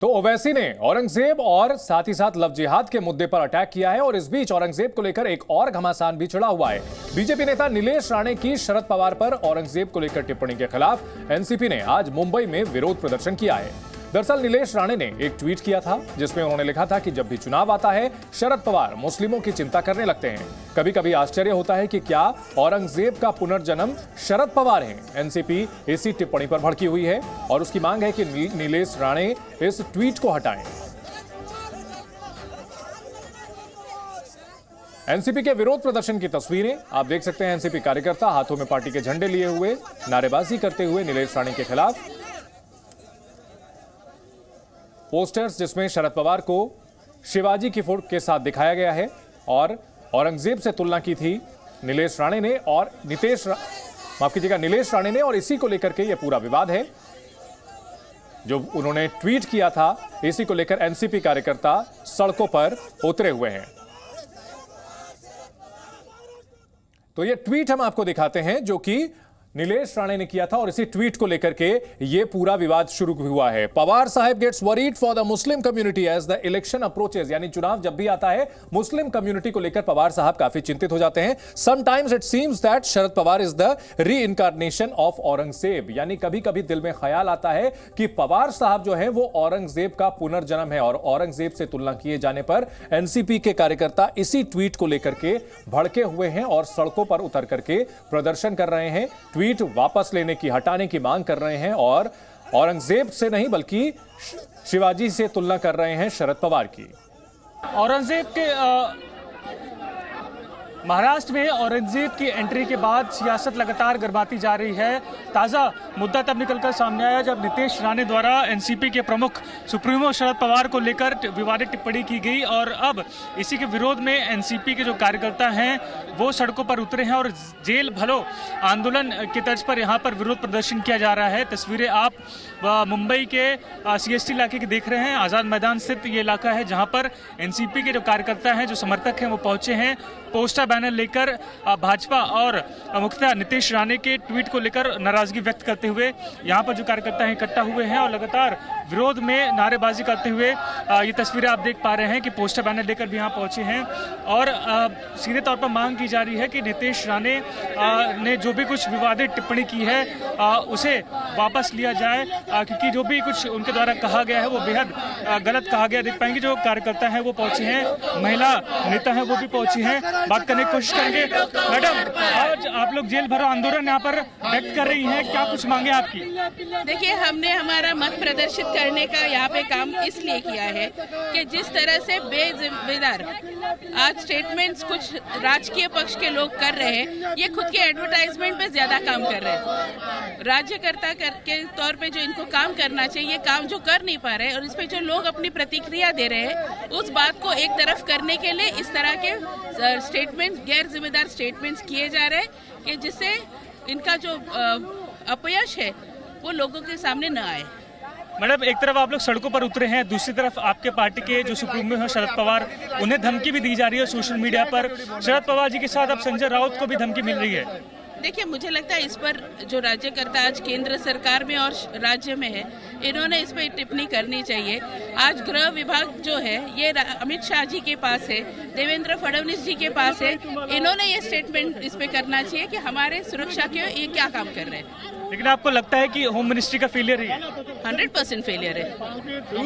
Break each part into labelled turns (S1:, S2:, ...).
S1: तो ओवैसी ने औरंगजेब और साथ ही साथ लव जिहाद के मुद्दे पर अटैक किया है और इस बीच औरंगजेब को लेकर एक और घमासान भी छिड़ा हुआ है। बीजेपी नेता नीलेश राणे की शरद पवार पर औरंगजेब को लेकर टिप्पणी के खिलाफ एनसीपी ने आज मुंबई में विरोध प्रदर्शन किया है। दरअसल नीलेश राणे ने एक ट्वीट किया था जिसमें उन्होंने लिखा था कि जब भी चुनाव आता है शरद पवार मुस्लिमों की चिंता करने लगते हैं। कभी कभी आश्चर्य होता है कि क्या औरंगजेब का पुनर्जन्म शरद पवार है। एनसीपी इसी टिप्पणी पर भड़की हुई है और उसकी मांग है कि नीलेश राणे इस ट्वीट को हटाएं। एनसीपी के विरोध प्रदर्शन की तस्वीरें आप देख सकते हैं। एनसीपी कार्यकर्ता हाथों में पार्टी के झंडे लिए हुए नारेबाजी करते हुए नीलेश राणे के खिलाफ पोस्टर्स जिसमें शरद पवार को शिवाजी की फोटो के साथ दिखाया गया है और औरंगजेब से तुलना की थी नीलेश राणे ने और नीलेश राणे ने और इसी को लेकर के यह पूरा विवाद है जो उन्होंने ट्वीट किया था। इसी को लेकर एनसीपी कार्यकर्ता सड़कों पर उतरे हुए हैं। तो यह ट्वीट हम आपको दिखाते हैं जो कि नीलेश राणे ने किया था और इसी ट्वीट को लेकर के यह पूरा विवाद शुरू हुआ है। पवार साहब gets worried for the Muslim community as the election approaches, यानी चुनाव जब भी आता है मुस्लिम कम्युनिटी को लेकर पवार साहब काफी चिंतित हो जाते हैं। Sometimes it seems that Sharad Pawar is the reincarnation of Aurangzeb, यानी कभी कभी दिल में ख्याल आता है कि पवार साहब जो है वो औरंगजेब का पुनर्जन्म है और औरंगजेब से तुलना किए जाने पर एनसीपी के कार्यकर्ता इसी ट्वीट को लेकर के भड़के हुए हैं और सड़कों पर उतर करके प्रदर्शन कर रहे हैं। ट्वीट वापस लेने की, हटाने की मांग कर रहे हैं और औरंगजेब से नहीं बल्कि शिवाजी से तुलना कर रहे हैं शरद पवार की।
S2: औरंगजेब के महाराष्ट्र में औरंगजेब की एंट्री के बाद सियासत लगातार गर्माती जा रही है। ताज़ा मुद्दा तब निकलकर सामने आया जब नीलेश राणे द्वारा एनसीपी के प्रमुख सुप्रीमो शरद पवार को लेकर विवादित टिप्पणी की गई और अब इसी के विरोध में एनसीपी के जो कार्यकर्ता हैं वो सड़कों पर उतरे हैं और जेल भरो आंदोलन की तर्ज पर यहाँ पर विरोध प्रदर्शन किया जा रहा है। तस्वीरें आप मुंबई के सीएसटी इलाके की देख रहे हैं। आज़ाद मैदान स्थित ये इलाका है जहाँ पर एनसीपी के जो कार्यकर्ता हैं, जो समर्थक हैं, वो पहुंचे हैं पोस्टर बैनर लेकर भाजपा और मुख्यतः नीलेश राणे के ट्वीट को लेकर नाराजगी व्यक्त करते हुए यहाँ पर जो कार्यकर्ता हैं इकट्ठा हुए हैं और लगातार विरोध में नारेबाजी करते हुए ये तस्वीरें आप देख पा रहे हैं कि पोस्टर बैनर लेकर भी यहाँ पहुंचे हैं और सीधे तौर पर मांग की जा रही है कि नीलेश राणे ने जो भी कुछ विवादित टिप्पणी की है उसे वापस लिया जाए क्योंकि जो भी कुछ उनके द्वारा कहा गया है वो बेहद गलत कहा गया। देख पाएंगे जो कार्यकर्ता हैं वो पहुंचे हैं, महिला नेता हैं वो भी पहुंची हैं, बात करने की कोशिश करेंगे। मैडम, आज आप लोग जेल भरो आंदोलन यहाँ पर व्यक्त कर रही हैं, क्या कुछ मांगे आपकी?
S3: देखिए, हमने हमारा मत प्रदर्शित करने का यहाँ पे काम इसलिए किया है कि जिस तरह से बेजिम्मेदार आज स्टेटमेंट्स कुछ राजकीय पक्ष के लोग कर रहे हैं, ये खुद के एडवर्टाइजमेंट पे ज्यादा काम कर रहे हैं। राज्यकर्ता के तौर पे जो इनको काम करना चाहिए, काम जो कर नहीं पा रहे हैं और इस पे जो लोग अपनी प्रतिक्रिया दे रहे हैं उस बात को एक तरफ करने के लिए इस तरह के स्टेटमेंट्स, गैर जिम्मेदार स्टेटमेंट्स किए जा रहे हैं कि जिससे इनका जो अपयश है वो लोगों के सामने न आए।
S2: मैडम, एक तरफ आप लोग सड़कों पर उतरे हैं, दूसरी तरफ आपके पार्टी के जो सुप्रीमो हैं शरद पवार, उन्हें धमकी भी दी जा रही है सोशल मीडिया पर। शरद पवार जी के साथ अब संजय राउत को भी धमकी मिल रही है।
S3: देखिए, मुझे लगता है इस पर जो राज्यकर्ता आज केंद्र सरकार में और राज्य में है, इन्होंने इस पर टिप्पणी करनी चाहिए। आज गृह विभाग जो है ये अमित शाह जी के पास है, देवेंद्र फडणवीस जी के पास है, इन्होंने ये स्टेटमेंट इस पे करना चाहिए कि हमारे सुरक्षा के ये क्या काम कर रहे हैं।
S2: लेकिन आपको लगता है कि होम मिनिस्ट्री का फेलियर है?
S3: 100% फेलियर है।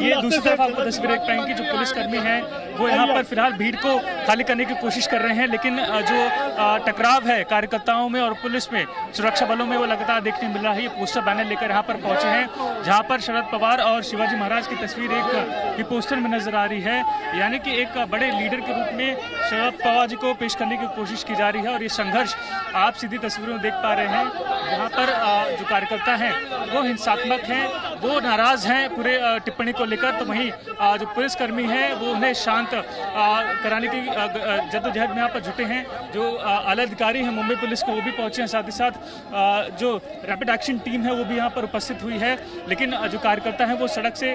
S2: ये दूसरी तरफ आपको तस्वीरें देख पाएंगे जो पुलिसकर्मी हैं वो यहाँ पर फिलहाल भीड़ को खाली करने की कोशिश कर रहे हैं, लेकिन जो टकराव है कार्यकर्ताओं में और पुलिस में, सुरक्षा बलों में, वो लगातार देखने मिल रहा है। ये पोस्टर बैनर लेकर यहाँ पर पहुंचे हैं जहाँ पर शरद पवार और शिवाजी महाराज की तस्वीर एक ये पोस्टर में नजर आ रही है, यानी कि एक बड़े लीडर के रूप में शरद पवार जी को पेश करने की कोशिश की जा रही है। और ये संघर्ष आप सीधी तस्वीरों में देख पा रहे हैं जहाँ पर जो कार्यकर्ता हैं वो हिंसात्मक हैं, वो नाराज हैं पूरे टिप्पणी को लेकर, तो वहीं जो पुलिसकर्मी हैं वो उन्हें शांत कराने की जद्दोजहद में यहाँ पर जुटे हैं। जो आला अधिकारी हैं मुंबई पुलिस के वो भी पहुंचे हैं, साथ ही साथ जो रैपिड एक्शन टीम है वो भी यहाँ पर उपस्थित हुई है, लेकिन जो कार्यकर्ता हैं वो सड़क से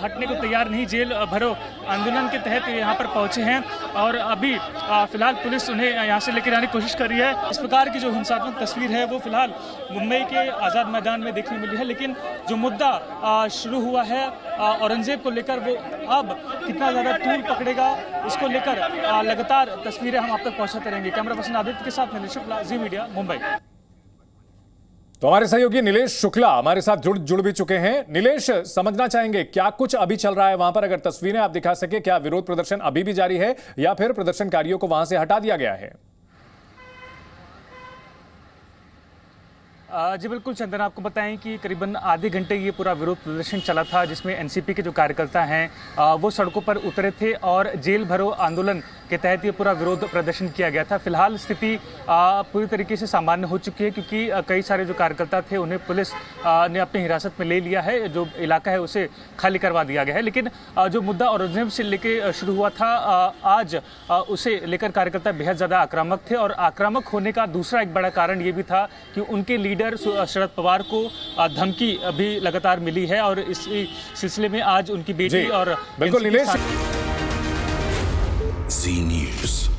S2: हटने को तैयार नहीं। जेल भरो आंदोलन के तहत यहाँ पर पहुंचे हैं और अभी फिलहाल पुलिस उन्हें यहाँ से लेकर आने की कोशिश कर रही है। इस प्रकार की जो हिंसात्मक तस्वीर है वो फिलहाल मुंबई के आज़ाद मैदान में देखने मिली है, लेकिन जो मुद्दा शुरू हुआ है औरंगजेब को लेकर, वो अब कितना ज़्यादा तूल पकड़ेगा, इसको लेकर लगातार तस्वीरें हम आप तक पहुंचाते रहेंगे। कैमरा पर्सन आदित्य के साथ नीलेश शुक्ला, जी मीडिया, मुंबई।
S1: तो हमारे सहयोगी नीलेश शुक्ला हमारे साथ जुड़ भी चुके हैं। नीलेश, समझना चाहेंगे क्या कुछ अभी चल रहा है वहां पर, अगर तस्वीरें आप दिखा सके, क्या विरोध प्रदर्शन अभी भी जारी है या फिर प्रदर्शनकारियों को वहां से हटा दिया गया है?
S2: जी बिल्कुल चंदन, आपको बताएं कि करीबन आधे घंटे ये पूरा विरोध प्रदर्शन चला था, जिसमें एनसीपी के जो कार्यकर्ता हैं वो सड़कों पर उतरे थे और जेल भरो आंदोलन के तहत ये पूरा विरोध प्रदर्शन किया गया था। फिलहाल स्थिति पूरी तरीके से सामान्य हो चुकी है, क्योंकि कई सारे जो कार्यकर्ता थे उन्हें पुलिस ने अपनी हिरासत में ले लिया है, जो इलाका है उसे खाली करवा दिया गया है। लेकिन जो मुद्दा औरंगजेब से लेकर शुरू हुआ था, आज उसे लेकर कार्यकर्ता बेहद ज़्यादा आक्रामक थे, और आक्रामक होने का दूसरा एक बड़ा कारण ये भी था कि उनके लीडर शरद पवार को धमकी अभी लगातार मिली है, और इस सिलसिले में आज उनकी बेटी और
S1: बिल्कुल नीलेश,
S4: जी न्यूज़।